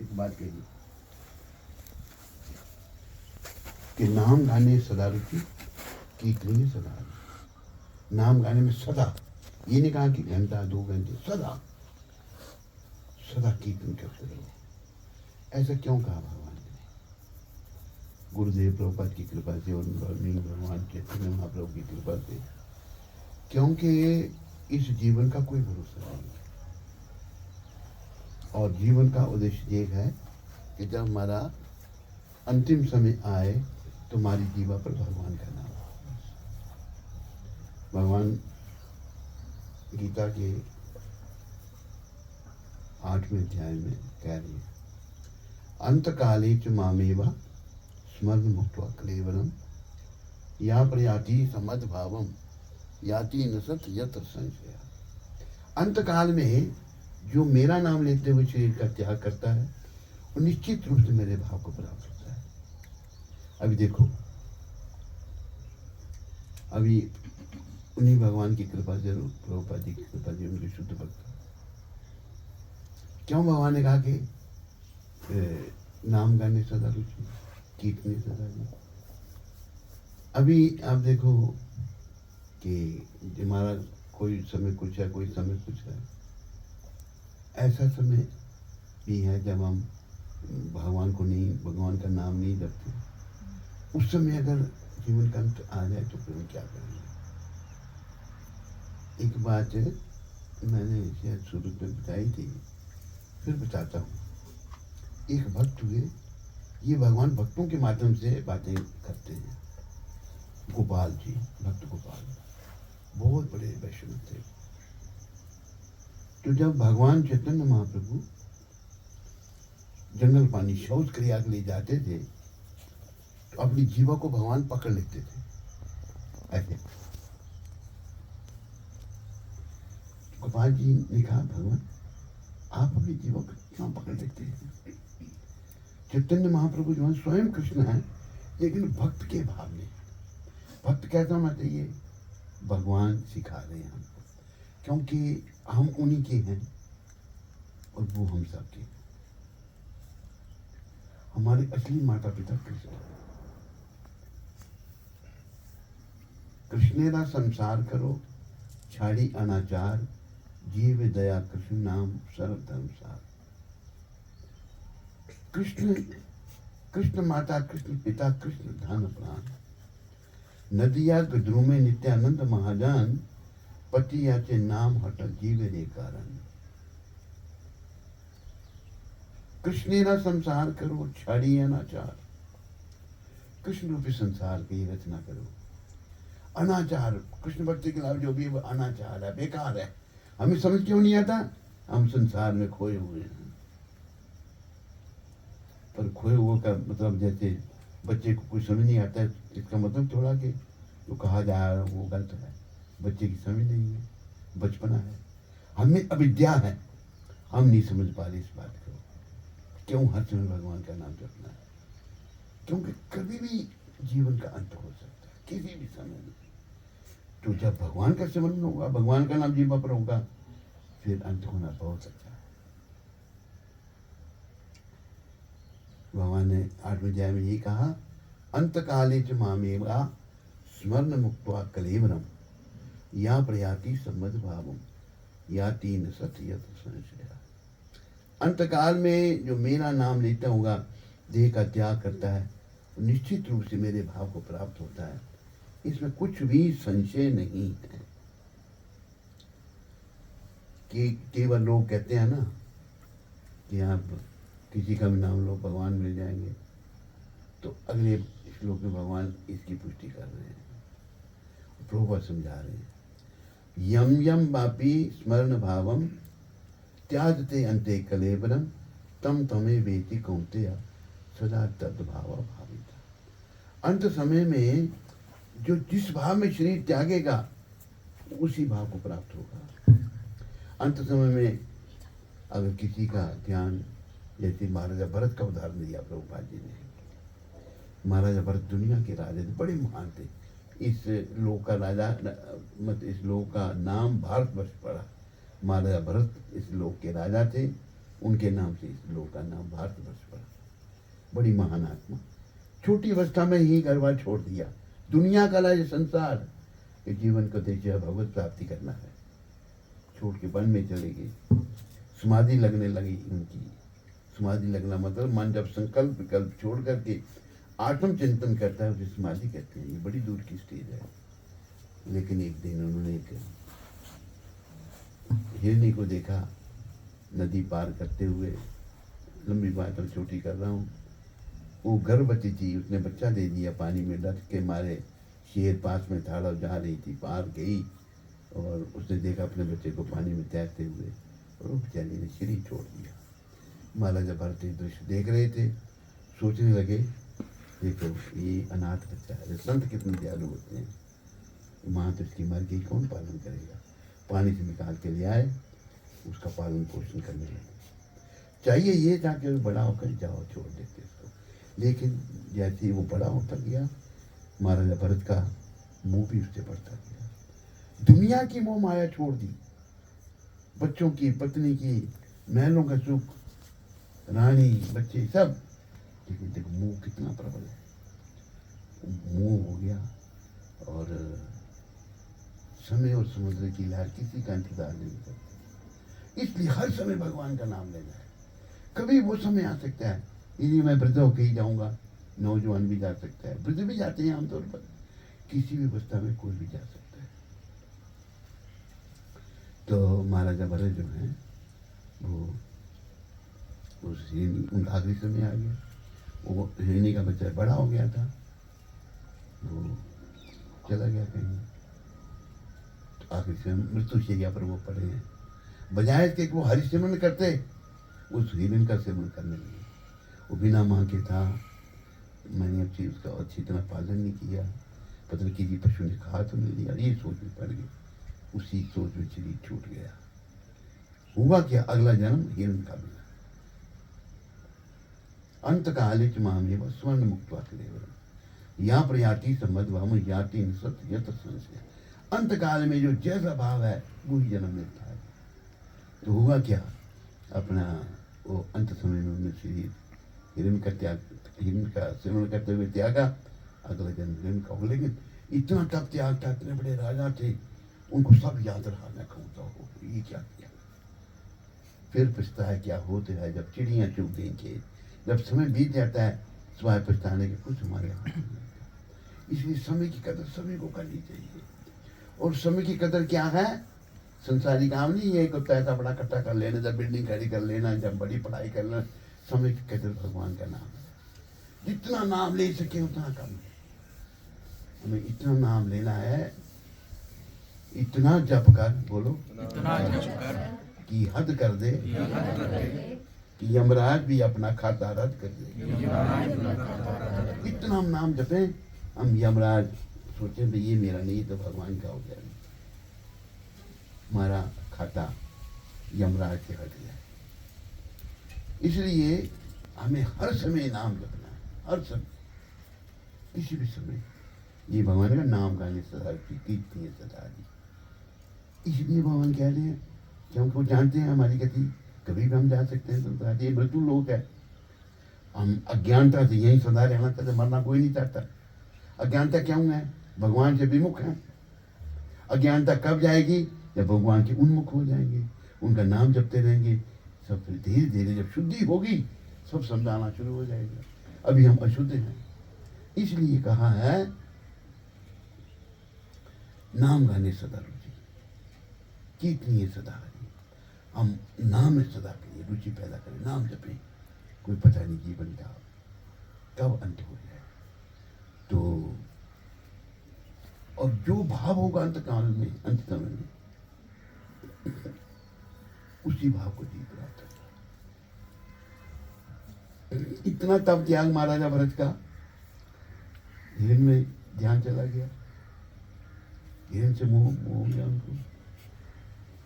एक बात कही कि नाम गाने सदा रुचि, कीर्तनी सदा रुचि। नाम गाने में सदा, ये नहीं कहा कि घंटा 2 घंटे, सदा सदा कीर्तन करते रहो। ऐसा क्यों कहा भगवान ने? गुरुदेव प्रभुपाद की कृपा से और भगवान चैतन्य महाप्रभु की कृपा से, क्योंकि इस जीवन का कोई भरोसा नहीं है और जीवन का उद्देश्य एक है कि जब हमारा अंतिम समय आए तो हमारी जीवा पर भगवान का नाम। भगवान गीता के 8वें अध्याय में कह रही है, अंतकाले च मामेव स्मरण मुक्त्वा कलेवरम या प्रयाति समद भावम याति न सत यत्र संशय। अंतकाल में जो मेरा नाम लेते हुए शरीर का त्याग करता है वो निश्चित रूप से मेरे भाव को प्राप्त होता है। अभी देखो, अभी उन्हीं भगवान की कृपा से, प्रभुपाद जी की कृपा से, उनके शुद्ध भक्त, क्यों भगवान ने कहा कि नाम गाने सदा रुचि, कीर्तने सदा रुचि। अभी आप देखो कि हमारा कोई समय कुछ है, कोई समय कुछ है। ऐसा समय भी है जब हम भगवान को नहीं, भगवान का नाम नहीं जपते। उस समय अगर जीवन का अंत आ जाए तो फिर हम क्या करेंगे? एक बात मैंने शायद शुरू में बताई थी, फिर बताता हूँ। एक भक्त हुए, ये भगवान भक्तों के माध्यम से बातें करते हैं। गोपाल जी, भक्त गोपाल, बहुत बड़े वैष्णव थे। तो जब भगवान चैतन्य महाप्रभु जंगल पानी शौच क्रिया के लिए जाते थे तो अपनी जीवा को भगवान पकड़ लेते थे ऐसे। गोपाल जी ने कहा, भगवान आप अपनी जीवा को क्यों पकड़ लेते हैं? चैतन्य महाप्रभु जो है स्वयं कृष्ण है, लेकिन भक्त के भाव में। भक्त कैसा होना चाहिए? भगवान सिखा रहे हैं हमको, क्योंकि हम उन्हीं के हैं और वो हम सब के। हमारे असली माता पिता कृष्ण। कृष्णेरा संसार करो छाड़ी अनाचार, जीव दया कृष्ण नाम सर्व धर्मसार। कृष्ण, कृष्ण माता, कृष्ण पिता, कृष्ण धन प्राण। नदिया गद्रू में नित्यानंद महाजान, पति याचे नाम हट जीव रे कारण। कृष्णेरा संसार करो छाड़ी अनाचार। कृष्ण रूपी संसार की रचना करो। अनाचार, कृष्ण भक्ति के अलावा जो भी वो अनाचार है, बेकार है। हमें समझ क्यों नहीं आता? हम संसार में खोए हुए हैं। पर खोए हुए का मतलब, जैसे बच्चे को कुछ समझ नहीं आता है, इसका मतलब थोड़ा कि जो कहा जा रहा है वो गलत है। बच्चे की समझ नहीं है, बचपना है, हमें अविद्या है, हम नहीं समझ पा रहे इस बात को। क्यों हर समय भगवान का नाम जपना है? क्योंकि कभी भी जीवन का अंत हो सकता है, किसी भी समय में। तो जब भगवान का स्मरण होगा, भगवान का नाम जीवा पर होगा, फिर अंत होना बहुत अच्छा है। भगवान ने 8वें अध्याय में ये कहा, अंतकाले च मामेवा स्मरण मुक्त्वा कलेवरम या प्रयाति सम्मद भावम याति न सत्य यत्र संशय। अंतकाल में जो मेरा नाम लेता होगा, देह का त्याग करता है, निश्चित रूप से मेरे भाव को प्राप्त होता है। इसमें कुछ भी संशय नहीं है। कि केवल लोग कहते हैं ना कि आप किसी का भी नाम लो भगवान मिल जाएंगे, तो अगले श्लोक में भगवान इसकी पुष्टि कर रहे हैं, प्रभुपाद समझा रहे हैं। यम यम वापी स्मरण भावम त्याजते अंते कलेवरम तम तमे वेति कौन्तेय सदा तद्भाव भाविता। अंत समय में जो जिस भाव में शरीर त्यागेगा उसी भाव को प्राप्त होगा। अंत समय में अगर किसी का ध्यान, जैसे महाराजा भरत का उदाहरण दिया प्रभुपाद जी ने। महाराजा भरत दुनिया के राजा थे, बड़े महान थे। इस लोक का राजा, इस लोक का नाम भारतवर्ष पड़ा। महाराजा भरत इस लोक के राजा थे उनके नाम से इस लोक का नाम भारतवर्ष पड़ा। बड़ी महान आत्मा, छोटी अवस्था में ही घर बार छोड़ दिया, दुनिया का लाए संसार के जीवन को देखिए भगवत प्राप्ति करना है, छोड़ के वन में चले गए। समाधि लगने लगी उनकी। समाधि लगना मतलब मन जब संकल्प विकल्प छोड़ करके आत्म चिंतन करता है उसे समाधि कहते हैं। ये बड़ी दूर की स्टेज है। लेकिन एक दिन उन्होंने एक हिरनी को देखा नदी पार करते हुए। लंबी बात और छोटी कर रहा हूँ। वो गर्भवती थी, उसने बच्चा दे दिया पानी में डट के मारे। शेर पास में था, जा रही थी, पार गई और उसने देखा अपने बच्चे को पानी में तैरते हुए और वो बेचारी ने शरीर छोड़ दिया। महाराजा भरत दृश्य देख रहे थे, सोचने लगे देखो ये अनाथ बच्चा है, संत कितने दयालु होते हैं, माँ तो इसकी मर गई, कौन पालन करेगा। पानी से निकाल के ले आए, उसका पालन पोषण करने लगे। चाहिए ये था कि बड़ा होकर जाओ छोड़ देते इसको, लेकिन जैसे ही वो बड़ा होता गया महाराजा भरत का मुंह भी उससे बढ़ता गया। दुनिया की मोह माया छोड़ दी, बच्चों की, पत्नी की, महलों का सुख, रानी, बच्चे सब, लेकिन देखो मुंह कितना प्रबल है। मुंह हो गया और समय और समुद्र की लहर किसी का इंतजार नहीं करती। इसलिए हर समय भगवान का नाम लेना है। कभी वो समय आ सकता है, यदि मैं वृद्ध होकर ही जाऊंगा, नौजवान भी जा सकता है, वृद्ध भी जाते हैं आमतौर पर, किसी भी अवस्था में कोई भी जा सकता है। तो महाराजा भरत जो है वो उस हिरनी, उनका आखिरी समय आ गया। वो हिरनी का बच्चा बड़ा हो गया था, वो चला गया कहीं, तो आखिरी समय मृत्युशैया पर वो पड़े हैं। बजाय इसके वो हरिसिमरन करते, उस हिरन का सेवन करने लगे। वो बिना माँ के था, मैंने अच्छी उसका अच्छी तरह पालन नहीं किया, पता नहीं किसी पशु ने खा तो नहीं लिया, ये सोच में पड़ गई। उसी सोच में शरीर छूट गया। हुआ क्या, अगला जन्म हिरन का मिला। अंत काले च मामले व स्वर्ण मुक्त केवल या प्रयाति संबद्धाम याति निसत यत संशय। अंत काल में जो जैसा भाव है वही जन्म मिलता है। तो हुआ क्या, अपना वो अंत समय में उन्होंने शरीर हिरन का सेवन करते हुए त्यागा। अगला जन्म हिरन का हो, लेकिन इतना तप त्याग था, इतने बड़े राजा थे, उनको सब याद रहा। मैं कहूँ तो ये क्या किया। फिर पछताया क्या होता है, जब चिड़ियाँ चुग गई खेत, जब समय बीत जाता है स्वाय पछताने के कुछ हमारे हाथ में नहीं होता। इसलिए समय की कदर समय को करनी चाहिए। और समय की कदर क्या है, संसारी काम नहीं है कि पैसा बड़ा इकट्ठा कर लेना, जब बिल्डिंग खड़ी कर लेना, जब बड़ी पढ़ाई कर लेना। समय की कदर भगवान का नाम है। जितना नाम ले सके उतना कम है। हमें इतना नाम लेना है, इतना जप कर, बोलो इतना जप कर कि हद कर दे, कि यमराज भी अपना खाता रद्द कर दे। इतना हम नाम जपें, हम यमराज सोचें भाई ये मेरा नहीं तो भगवान का हो गया, हमारा खाता यमराज से हट गया। इसलिए हमें हर समय नाम जपना है, हर समय, किसी भी समय। ये भगवान का नाम गाने सदा की कीर्ति है सदा की। इसलिए भगवान कह रहे हैं कि हमको जानते हैं हमारी गति, कभी भी हम जा सकते हैं संसार। ये मृत्यु लोक है। हम अज्ञानता से यहीं सदा रहना चाहते, मरना कोई नहीं चाहता। अज्ञानता क्यों है, भगवान से विमुख है। अज्ञानता कब जाएगी, जब भगवान के उन्मुख हो जाएंगे, उनका नाम जपते रहेंगे। सब फिर धीरे धीरे जब शुद्धि होगी सब समझाना शुरू हो जाएगा। अभी हम अशुद्ध हैं, इसलिए कहा है नाम गाने सदा रुचि, कीर्तनीय सदा हरि। हम नाम में सदा के लिए रुचि पैदा करें, नाम जपें। कोई पता नहीं जीवन का कब अंत हो जाए। तो और जो भाव होगा अंत काल में, अंत समय में, उसी भाव को जीत प्राप्त है। इतना तप त्याग महाराजा भरत का, हिरन में ध्यान चला गया, हिरन से मोह हो गया उनको।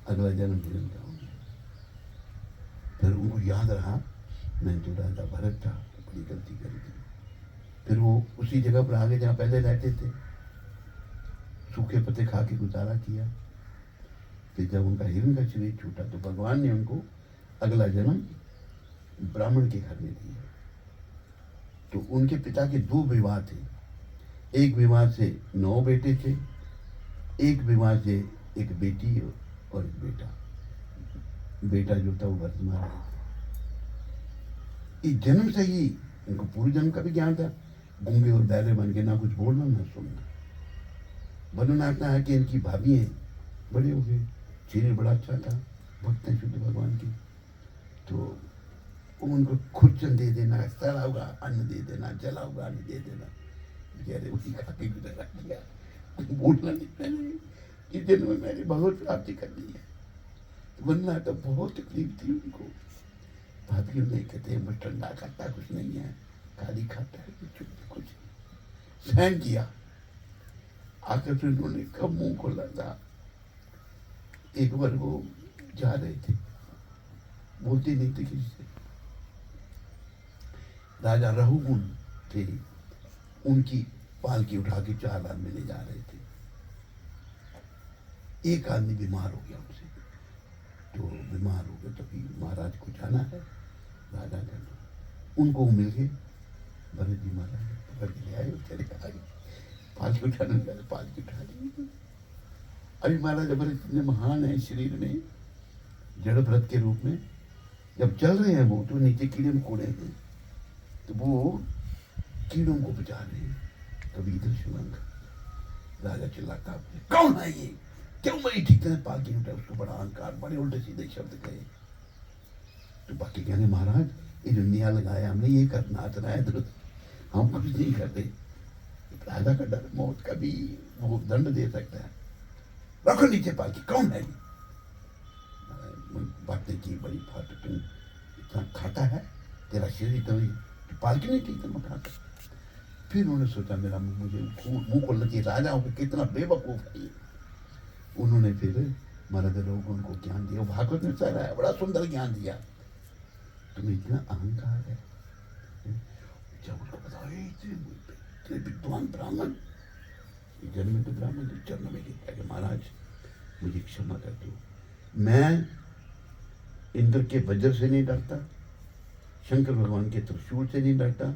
अगला जन्म हिरन का हो गया। फिर उनको याद रहा मैं जो राजा भरत था बड़ी गलती करी थी। फिर वो उसी जगह पर आगे जहाँ पहले रहते थे, सूखे पत्ते खा के गुजारा किया। फिर जब उनका हिरन का शरीर छूटा तो भगवान ने उनको अगला जन्म ब्राह्मण के घर में दी है। तो उनके पिता के 2 विवाह थे। एक विवाह से 9 बेटे थे, एक विवाह से एक बेटी और एक बेटा। बेटा जो था वो वर्तमान रहा था। इस जन्म से ही उनको पूर्व जन्म का भी ज्ञान था। गूंगे और बहरे बन के ना कुछ बोलना ना सुनना। वर्णन आता है कि इनकी भाभी हैं, बड़े हो गए, शरीर बड़ा अच्छा था, भक्त हैं शुद्ध भगवान की। तो उनको खुरचन दे देना, सड़ा हुआ अन्न दे देना, जला हुआ अन्न दे देना। बेचारे वही खा के गुजारा किया। बोलना नहीं पहले इस जन्म में मैंने बहुत प्राप्ति कर ली है। वरना तो बहुत तकलीफ थी उनको। भाभी नहीं कहते मैं ठंडा खाता कुछ नहीं है, खाली खाता है कुछ सहन किया। आखिर फिर उन्होंने कब मुंह खोला था। एक बार वो जा रहे थे, बोलते नहीं थे किसी से। राजा रहुगुण थे, उनकी पालकी उठा के 4 आदमी ले जा रहे थे। एक आदमी बीमार हो गया उनसे, तो बीमार हो गए। तो फिर महाराज को जाना है, राजा का उनको मिल गए। भरत जी महाराज पकड़ के ले आए, चले आए, पालकी उठाने लगे, पालकी उठा ली। अभी महाराज भरत इतने महान है शरीर में, जड़ भरत के रूप में। जब चल रहे हैं वो, तो नीचे कीड़े मकोड़े हैं, तो वो कीड़ों को बचा रहे हैं। कभी इधर शिवंग राजा चिल्लाता, कौन है ये, क्यों मेरी ठीक तरह पालकी उठा। उसको बड़ा अहंकार, बड़े उल्टे सीधे शब्द कहे। तो बाकी कहने महाराज ये जो निया लगाया हमने, ये करना आता है, हम कुछ नहीं करते। राजा का डर, मौत का भी वो दंड दे सकता है। रखो नीचे पालकी, कौन है ये। बातें की बड़ी फाट, तुम इतना खाता है, तेरा शरीर तो पालकी नहीं ठीक तरह खाता। फिर उन्होंने सोचा मेरा मुझे मुंह खोलना चाहिए, राजा होकर कितना बेवकूफ है ये। उन्होंने फिर महाराज लोग उनको ज्ञान दिया। भागवत में सारा है, बड़ा सुंदर ज्ञान दिया। तुम्हें इतना अहंकार है। जब उनको बताओ इतने विद्वान ब्राह्मण, जन्म में तो ब्राह्मण चरण में गिरता कि महाराज मुझे क्षमा कर दो, मैं इंद्र के वज्र से नहीं डरता, शंकर भगवान के त्रिशूल से नहीं डरता,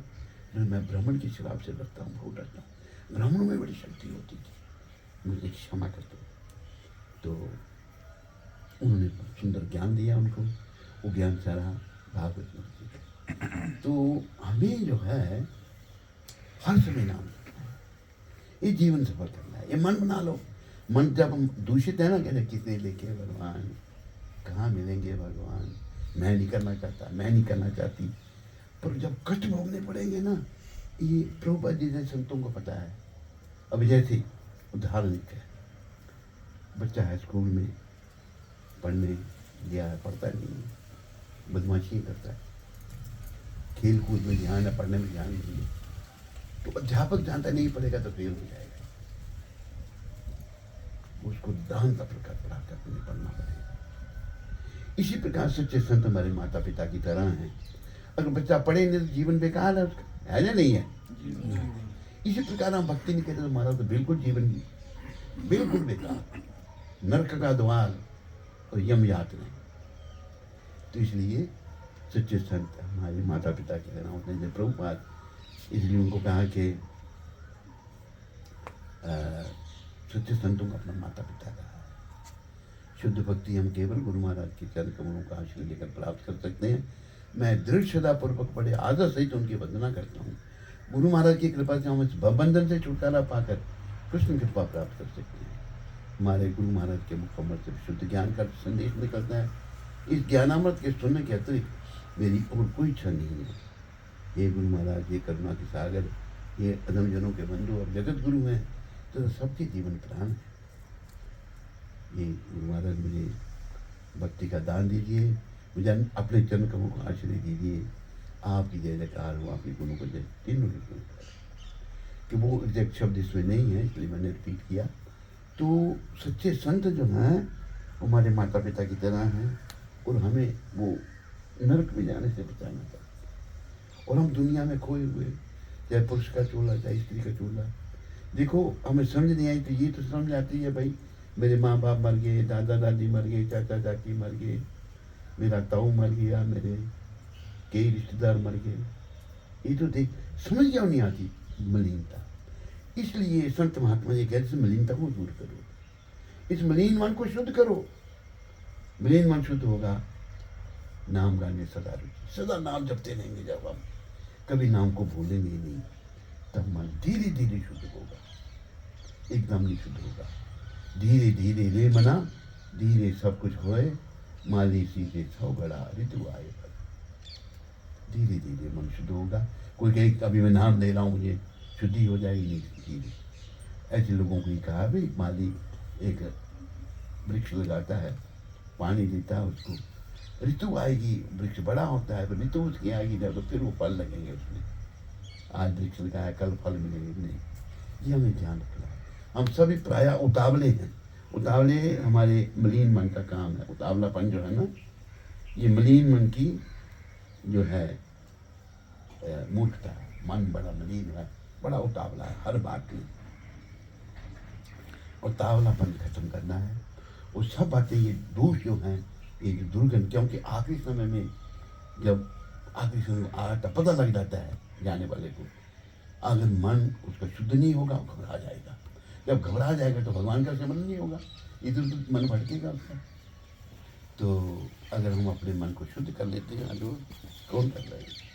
मैं ब्राह्मण की शराब से डरता हूँ, बहुत डरता हूँ। ब्राह्मणों में बड़ी शक्ति होती थी, मुझे क्षमा कर दो। तो उन्होंने सुंदर ज्ञान दिया उनको, वो ज्ञान सारा भागवत में। तो हमें जो है हर समय नाम करना है, ये जीवन सफल करना है। ये मन बना लो। मन जब हम दूषित है ना, कहते किसने लेके भगवान, कहाँ मिलेंगे भगवान, मैं नहीं करना चाहता, मैं नहीं करना चाहती। पर जब कष्ट भोगने पड़ेंगे ना, ये प्रभुपाद जी जैसे संतों को पता है। अब जैसे उदाहरण है, बच्चा है स्कूल में पढ़ने गया है, पढ़ता नहीं है, बदमाशी करता है, खेल कूद में ध्यान है, पढ़ने में ध्यान नहीं है। तो अध्यापक जानता नहीं पड़ेगा तो फेल हो जाएगा। उसको दान का प्रकार पढ़ा कर नहीं पढ़ना पड़ेगा। इसी प्रकार सच्चे संत हमारे माता पिता की तरह हैं। अगर बच्चा पढ़े नहीं तो जीवन बेकार है उसका, है या नहीं है। इसी प्रकार हम भक्ति नहीं करते तो हमारा तो बिल्कुल जीवन बिल्कुल बेकार, नरक का द्वार और यम यातना। तो इसलिए सच्चे संत हमारे माता पिता की तरह होते हैं। प्रभुपाद इसलिए उनको कहा कि सच्चे संतों का अपना माता पिता कहा है। शुद्ध भक्ति हम केवल गुरु महाराज के चरण कमलों का आश्रय लेकर प्राप्त कर सकते हैं। मैं दृढ़ श्रद्धापूर्वक बड़े आदर सहित उनकी वंदना करता हूँ। गुरु महाराज की कृपा से हम इस भवबंधन से छुटकारा पाकर कृष्ण कृपा प्राप्त कर सकते हैं। हमारे गुरु महाराज के मुखमल से शुद्ध ज्ञान का संदेश निकलता है। इस ज्ञानामृत के सुनने के अतिरिक्त मेरी और कोई इच्छा नहीं है। ये गुरु महाराज, ये करुणा के सागर, ये अधमजनों के बंधु और जगत गुरु हैं, तो सबके जीवन प्राण है। ये गुरु महाराज मुझे भक्ति का दान दीजिए, मुझे अपने चरण कमलों को आश्रय दीजिए। आपकी जय जयकार हो, आपके गुणों को जय तीनों कि वो एग्जैक्ट शब्द इसमें नहीं है, इसलिए मैंने रिपीट किया। तो सच्चे संत जो हैं हमारे माता पिता की तरह हैं और हमें वो नरक में जाने से बचाना चाहिए। और हम दुनिया में खोए हुए, चाहे पुरुष का चोला चाहे स्त्री का चोला, देखो हमें समझ नहीं आई तो ये तो समझ आती है भाई, मेरे माँ बाप मर गए, दादा दादी मर गए, चाचा चाची मर गए, मेरा ताऊ मर गया, मेरे कई रिश्तेदार मर गए। ये तो देख समझ क्यों नहीं आती मलिनता। इसलिए संत महात्मा जी कहते हैं मलिनता को दूर करो, इस मलिन मन को शुद्ध करो। मलिन मन शुद्ध होगा, नाम गाने सदा रुचि, सदा नाम जपते रहेंगे। जब हम कभी नाम को भूलेंगे नहीं, तब मन धीरे धीरे शुद्ध होगा, एकदम नहीं शुद्ध होगा। धीरे धीरे रे मना, धीरे सब कुछ होए, माली सीधे सौ बड़ा ऋतु आए। धीरे धीरे मन शुद्ध होगा। कोई कहे अभी मैं नाम ले रहा हूँ मुझे शुद्धि हो जाएगी, नहीं धीरे। ऐसे लोगों को ही कहा भाई, माली एक वृक्ष लगाता है, पानी देता है उसको, ऋतु आएगी, वृक्ष बड़ा होता है, तो ऋतु उसकी आएगी जब, तो फिर वो फल लगेंगे उसमें। आज वृक्ष लगाया, कल फल मिलेंगे नहीं, ये हमें ध्यान रखना है। हम सभी प्रायः उतावले हैं। उतावले हमारे मलिन मन का काम है। उतावलापन जो है ना, ये मलिन मन की जो है मूर्खता है। मन बड़ा मलिन है, बड़ा उतावला है हर बात में। उतावलापन खत्म करना है। वो सब बातें, ये दोष जो हैं, ये जो दुर्गंध, क्योंकि आखिरी समय में जब आखिरी समय में आ जाता, पता लग जाता है जाने वाले को। अगर मन उसका शुद्ध नहीं होगा, घबरा जाएगा। जब घबरा जाएगा तो भगवान का स्मरण नहीं होगा, इधर उधर मन भटकेगा उसका। तो अगर हम अपने मन को शुद्ध कर लेते हैं, जो कौन कर रहे हैं,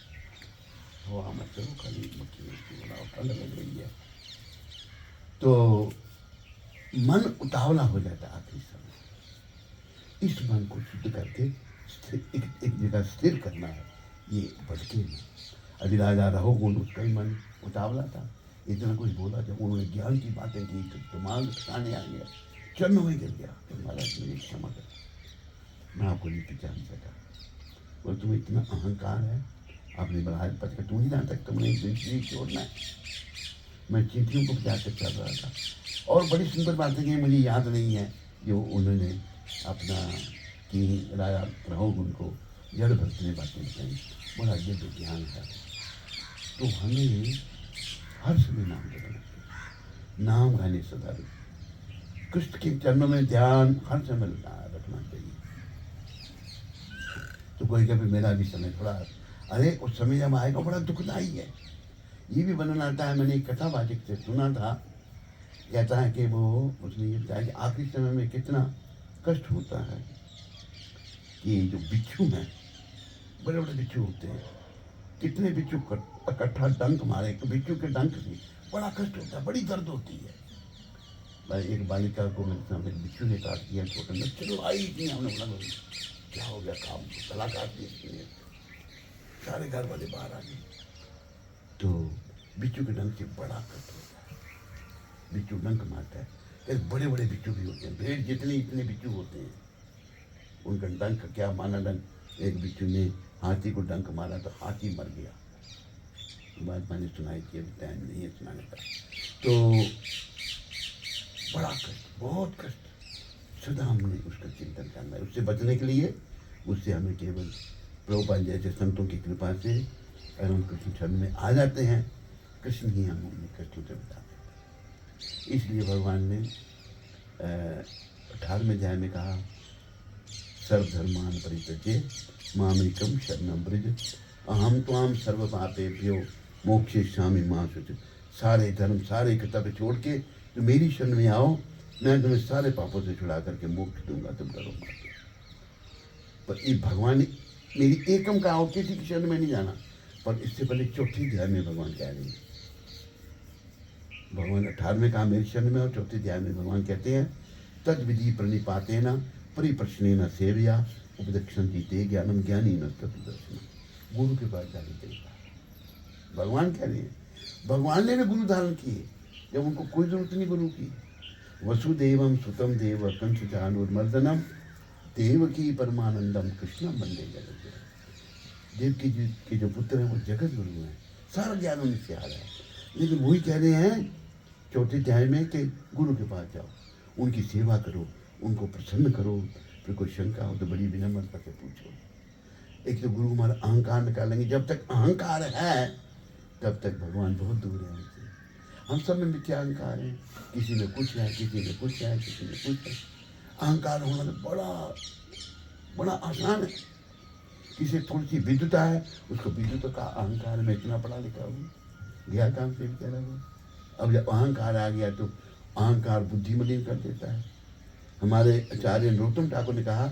हवा मत चलो, खाली मक्खी बनाओ, ठंड लग रही है। तो मन उतावला हो जाता है आखिरी समय। इस मन को शुद्ध करके एक जगह स्थिर करना है, ये भटके नहीं। अभी राजा रहोगुण, उसका ही मन उतावला था, इतना कुछ बोला। जब उन्होंने ज्ञान की बातें की तो दिमाग ठिकाने आ गया, चरणों में गिर गया तो महाराज मेरी क्षमा कर, मैं आपको नहीं पहचान सका। बोले तुम्हें इतना अहंकार है, आपने महाराज पता कर, तुम ही जहाँ तक तुमने जिंदगी छोड़ना है। मैं चिट्ठियों को बचा कर चल रहा था, और बड़ी सुंदर बातें की, मुझे याद नहीं है, जो उन्होंने अपना कि राजा रहोगुण को जड़ भक्त ने बातें बताई। बड़ा दिव्य ज्ञान है। तो हमें हर समय नाम लेना चाहिए, नाम गाने सदा रुचि, कृष्ण के चरणों में ध्यान हर समय रखना चाहिए। तो कोई कभी मेरा भी समय थोड़ा, अरे उस समय जब आएगा बड़ा दुखदाई है। ये भी वर्णन आता है, मैंने एक कथावाचक से सुना था, कहता है कि वो उसने ये बताया कि आखिरी समय में कितना कष्ट होता है कि जो बिच्छू हैं, बड़े बड़े बिच्छू होते हैं, कितने बिच्छू इकट्ठा डंक मारे, तो बिच्छू के डंक से बड़ा कष्ट होता है, बड़ी दर्द होती है। भाई एक बालिका को मेरे सामने बिच्छू ने काट दिया, छोटे में चिल्लाई थी, हमने बोला क्या हो गया, काम गला काट दिया, सारे घर वाले बाहर आ गए। तो बिच्छू के डंक से बड़ा कष्ट होता है, बिच्छू डंक मारता है। फिर बड़े बड़े बिच्छू भी होते हैं, भेड़ जितने इतने बिच्छू होते हैं, उनका डंक क्या माना डंक। एक बिच्छू ने हाथी को डंक मारा तो हाथी मर गया। बात मैंने सुनाई थी, अभी टाइम नहीं है सुनाने का। तो बड़ा कष्ट, बहुत कष्ट, सदा हमने उसका चिंतन करना है। उससे बचने के लिए उससे हमें केवल प्रभुपाद जैसे संतों की कृपा से अगर हम कृष्ण शरण में आ जाते हैं, कृष्ण ही हम उन्हें कष्टों से बता देते हैं। इसलिए भगवान ने 18वें अध्याय में कहा, सर्वधर्मान परित्यज्य मामेकं शरणं व्रज अहम त्वां सर्व पापेभ्यो मोक्षयिष्यामि मा शुचि। सारे धर्म सारे कर्तव्य छोड़ के तो मेरी शरण में आओ, मैं तुम्हें सारे पापों से छुड़ा करके मोक्ष दूंगा, तुम डरो मत। पर ये भगवान ने मेरी एकम का आओ, किसी की शरण में नहीं जाना। पर इससे पहले चौथी अध्याय में भगवान कह रहे हैं, भगवान 18वें कहा मेरी शरण में, और चौथे अध्याय में भगवान कहते हैं, तद विधि प्रणिपातेन परिप्रश्नेन सेवया उपदक्षन्ति ते ज्ञानम ज्ञानी न तत्दर्शन। गुरु के पास जाने चाहिए, भगवान कह रहे हैं। भगवान ने भी गुरु धारण किए जब उनको कोई जरूरत नहीं गुरु की। वसुदेवम सुतम देव कंस चाणूरमर्दनम देवकी परमानंदम कृष्णम वंदे जगत। देवकी जी के जो पुत्र हैं वो जगत गुरु हैं, सारा ज्ञान उनसे आ रहा है। लेकिन वही कह रहे हैं चौथे अध्याय में कि गुरु के पास जाओ, उनकी सेवा करो, उनको प्रसन्न करो, फिर कोई शंका हो तो बड़ी विनम्रता से पूछो। एक तो गुरु हमारा अहंकार निकालेंगे, जब तक अहंकार है तब तक भगवान बहुत दूर है हमसे। हम सब में मिथ्या अहंकार है, किसी में कुछ है, किसी में कुछ है, किसी में कुछ है। अहंकार होना तो बड़ा बड़ा आसान है, किसी थोड़ी सी विद्युता है, उसको विद्युत का अहंकार, में इतना पढ़ा लिखा हूँ, गया काम से भी कह रहा हूँ। अब जब अहंकार आ गया तो अहंकार बुद्धि मलिन कर देता है। हमारे आचार्य नरोत्तम ठाकुर ने कहा,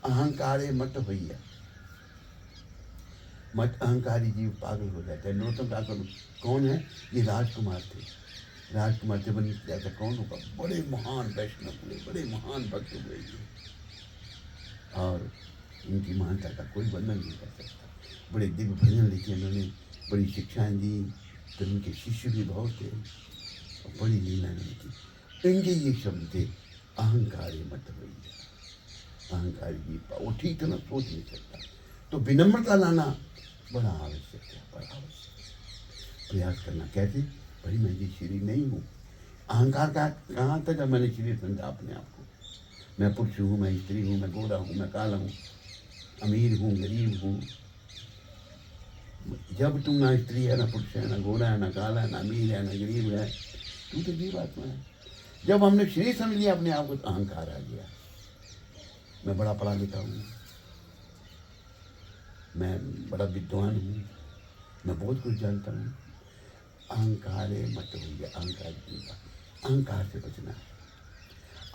अहंकारे मत भैया, मत अहंकारी जीव पागल हो जाता है। नरोत्तम ठाकुर कौन है? ये राजकुमार थे। राजकुमार जब बन जाता कौन होगा? बड़े महान वैष्णव हुए, बड़े महान भक्त हुए ये, और इनकी महानता का कोई वर्णन नहीं कर सकता। बड़े दिव्य भजन लिखे इन्होंने, बड़ी शिक्षाएं दी, तो इनके शिष्य भी बहुत थे और बड़ी लीलाएं की। इनके ये शब्द थे, अहंकारी मत भैया, अहंकारी जी वो ठीक तरह सोच नहीं सकता। तो विनम्रता लाना बड़ा आवश्यक है, बड़ा आवश्यक। प्रयास करना कैसे? भाई मैं जी शरीर नहीं हूँ। अहंकार का कहाँ तक मैंने शरीर समझा अपने आप को? मैं पुरुष हूँ, मैं स्त्री हूँ, मैं गोरा हूँ, मैं काला हूँ, अमीर हूँ, गरीब हूँ। जब तुम ना स्त्री है, ना पुरुष है, ना गोरा है, ना काला है, ना अमीर है, ना गरीब है, तू तो जीवात्मा है। जब हमने शरीर समझ लिया अपने आप को, तो अहंकार आ गया। मैं बड़ा पढ़ा लिखा हूँ, मैं बड़ा विद्वान हूँ, मैं बहुत कुछ जानता हूँ। अहंकार मत होइए, अहंकार जीवा, अहंकार से बचना है।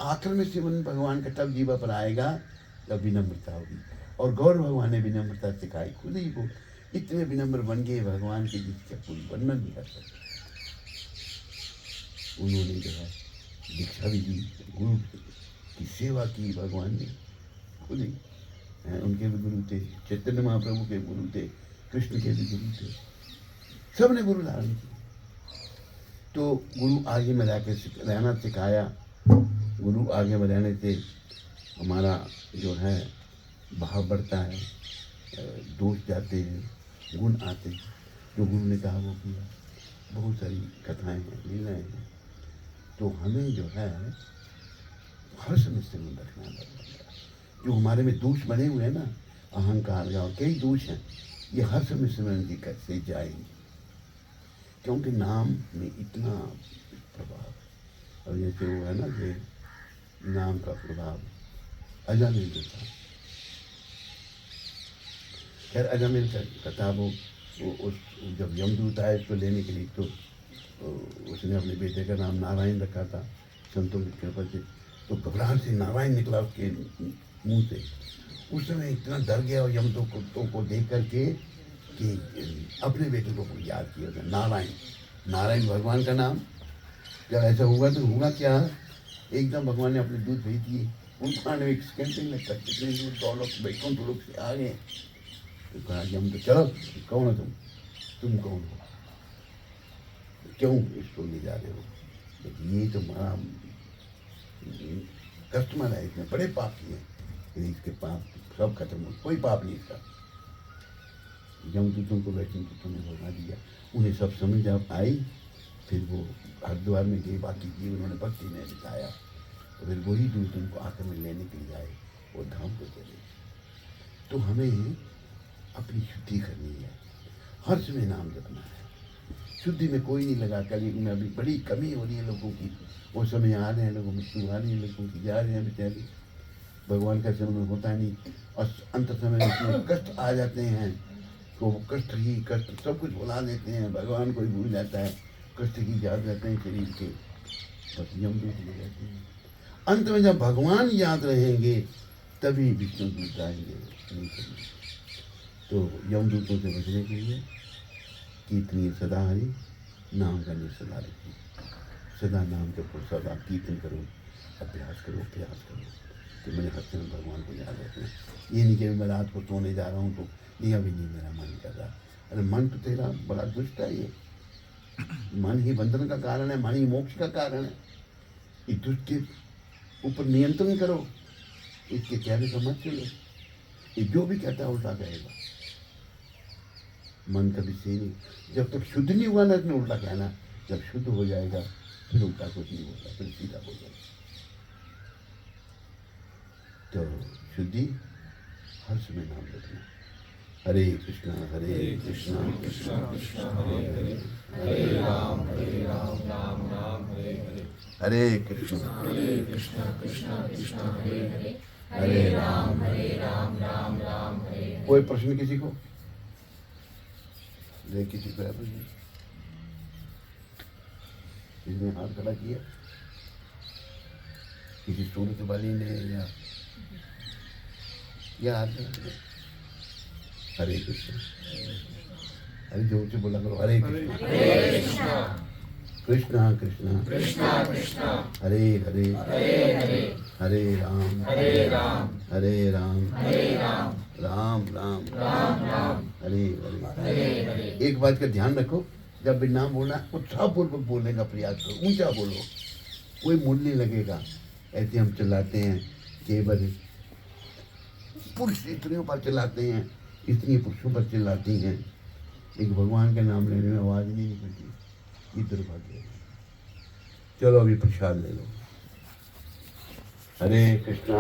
आखिर में शिवन भगवान का तब जीवा पर आएगा जब विनम्रता होगी। और गौर भगवान ने विनम्रता सिखाई, खुद ही वो इतने विनम्र बन गए भगवान के, जिसका कोई वर्णन नहीं कर सकता। उन्होंने जो है दीक्षा भी दी, गुरु की सेवा की भगवान ने खुद ही। उनके भी गुरु थे, चैतन्य महाप्रभु के गुरु थे, कृष्ण के भी गुरु थे, सब ने गुरु धारण किया। तो गुरु आगे में रहना सिखाया। गुरु आगे में रहने से हमारा जो है भाव बढ़ता है, दोष जाते हैं, गुण आते हैं। जो गुरु ने कहा वो किया। बहुत सारी कथाएं हैं, लीलाएं हैं। तो हमें जो है हर समय से मन रखना पड़ेगा। जो हमारे में दोष बने हुए हैं ना, अहंकार का, और कई दोष हैं, ये हर समय से उनकी कैसे जाएंगे, क्योंकि नाम में इतना प्रभाव है। और जैसे वो है ना कि नाम का प्रभाव अजामिल जो था, खैर अजामिल का कथा वो उस जब यमदूत आए उसको लेने के लिए, तो उसने अपने बेटे का नाम नारायण रखा था संतों की कृपा से। तो घबराहट से नारायण निकला उसके मुंह से। उस समय इतना डर गया और यमदूतों को देख करके कि अपने बेटे को याद किया था, नारायण। नारायण भगवान का नाम। जब ऐसा हुआ तो हुआ क्या, एकदम भगवान ने अपने दूध भेज दिए। उनको एक सेकेंड में लगता, कितने दूर दौलत बैकुंठ लोग से आ गए। तो कहा कि हम तो चलो, कौन हो तुम कौन हो, क्यों इसको ले जा रहे हो? तो ये तो बड़ा कस्टमर है, इसमें बड़े पाप किए, इसके पाप सब खत्म हो, कोई पाप नहीं इसका। यमदूतों को वैष्णव ने भगा दिया। उन्हें सब समझ जब आई, फिर वो हरिद्वार में गए, बाकी जी उन्होंने भक्ति में दिखाया। तो फिर वही दूत उनको आकर में लेने के लिए आए, वो धाम को चले। तो हमें अपनी शुद्धि करनी है, हर समय नाम जपना है। शुद्धि में कोई नहीं लगा, कल में अभी बड़ी कमी हो रही है लोगों की। वो समय आ रहे हैं, लोगों मृत्यु आ रही है, लोगों की जा रहे हैं बेचारे, भगवान का स्मरण होता नहीं। और अंत समय में इतने कष्ट आ जाते हैं, तो वो कष्ट ही कष्ट, सब कुछ भुला देते हैं, भगवान को ही भूल जाता है, कष्ट ही याद रहते हैं शरीर के, बस यमदूत ले जाते हैं। अंत में जब भगवान याद रहेंगे तभी विष्णु दूत आएंगे। तो यमदूतों से बचने के लिए कीर्तनीय सदा हरि, नाम का सदा रखिए, सदा नाम जपो, सदा कीर्तन करो, अभ्यास करो, प्रयास करो। तो मैंने हर समय भगवान को याद रखना। ये नहीं कि मैं रात को सोने जा रहा हूँ तो ये अभी नहीं मेरा मन कर रहा। अरे मन तो तेरा बड़ा दुष्ट है, ये मन ही बंधन का कारण है, मन ही मोक्ष का कारण है। इस दुष्ट के ऊपर नियंत्रण करो, इसके कहने का मत चलो। ये जो भी कहता है उल्टा कहेगा। मन कभी सही नहीं, जब तक शुद्ध नहीं हुआ ना इसने उल्टा कहना, जब शुद्ध हो जाएगा फिर उल्टा कुछ नहीं होगा, फिर सीधा हो जाएगा। तो शुद्धि हर समय नाम रखना। हरे कृष्णा कृष्णा कृष्णा हरे हरे, हरे राम राम राम हरे हरे, हरे कृष्णा कृष्णा कृष्णा हरे हरे, हरे राम राम राम हरे। कोई प्रश्न किसी को? देख किसी को है प्रश्न? किसी ने हाथ खड़ा किया? किसी सूरत वाली ने या हाथ खड़ा किया? हरे कृष्ण। अरे जोर से बोला करो, हरे कृष्ण कृष्णा कृष्णा हरे हरे हरे राम हरे राम राम राम हरे हरे। एक बात का ध्यान रखो, जब भी नाम बोलना उत्साहपूर्वक बोलने का प्रयास करो, ऊंचा बोलो, कोई मूड नहीं लगेगा। ऐसे हम चलाते हैं, केवल पुरुष स्त्रियों पर चलाते हैं, स्त्री पुरुषों पर चिल्लाती हैं, एक भगवान का नाम लेने में आवाज़ नहीं निकलती। ये दुर्भाग्य है। चलो अभी प्रसाद ले लो। हरे कृष्णा।